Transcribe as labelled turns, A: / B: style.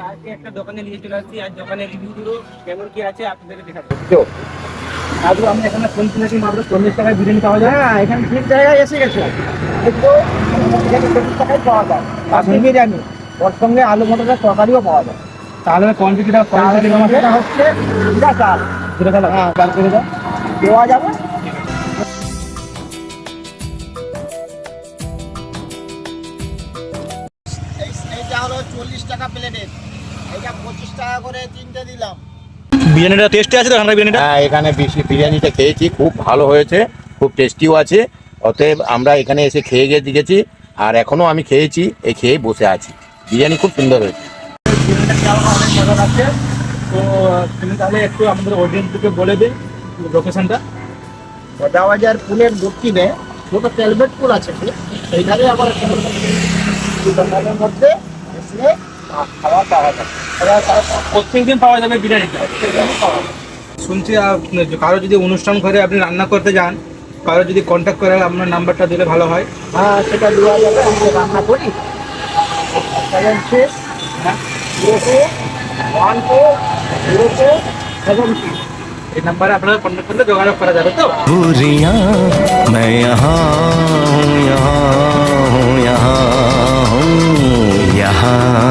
A: আজকে একটা দোকানে নিয়ে চলে আসছি, আর দোকানের রিভিউগুলো কেমন কি আছে আপনাদেরকে দেখাবো। আজকে আমি এখানে শুনছি নাকি মাত্র 40 টাকায় বিরিয়ানি পাওয়া যায়।
B: হ্যাঁ, এখানে ঠিক জায়গায় এসে গেছে। কিন্তু এখানে 40 টাকায় পাওয়া যায়। আপনি বিরিয়ানি ওর সঙ্গে আলু মটরের তরকারিও পাওয়া যায়।
A: তাহলে কোয়ান্টিটিটা
B: এটা হচ্ছে জিরা চাল।
A: যেটা তাহলে
B: হ্যাঁ,
A: বার করে দাও।
B: দেওয়া যাবে। এইটা হলো 40 টাকা প্লেটের, এটা 25 টাকা করে তিনটে দিলাম।
A: বিরিয়ানিটা টেস্টি আছে তো ঠান্ডা বিরিয়ানিটা?
C: হ্যাঁ, এখানে বেশি বিরিয়ানিটা খেয়েছি, খুব ভালো হয়েছে, খুব টেস্টিও আছে। অতএব আমরা এখানে এসে খেয়ে গেছি, আর এখনো আমি খেয়েছি, এই খেয়ে বসে আছি। বিরিয়ানি খুব সুন্দর হয়েছে।
A: বিরিয়ানিটা খাওয়া অনেক মজা লাগছে। তো তুমি তাহলে একটু আমাদের অডিয়েন্সকে বলে দে লোকেশনটা।
B: বাজার পুলের দক্ষিণে ছোট তেলবেট পুল আছে, সেইখানে আমার দোকানের মধ্যে এসে খাওয়া পাওয়া যায়।
A: প্রত্যেকদিন পাওয়া যাবে বিরিয়ানিটা? শুনছি কারো যদি অনুষ্ঠান ঘরে আপনি রান্না করতে যান, কারো যদি কন্ট্যাক্ট করে আপনার নাম্বারটা দিলে ভালো হয়।
B: হ্যাঁ, সেটা দেওয়া যাবে। আমি রান্না করি 76 02 12 02
A: এই নাম্বারে আপনারা কন্ট্যাক্ট করলে যোগাযোগ করা যাবে তো?
D: दूरियां मैं यहाँ हूँ, यहाँ हूँ, यहाँ हूँ, यहाँ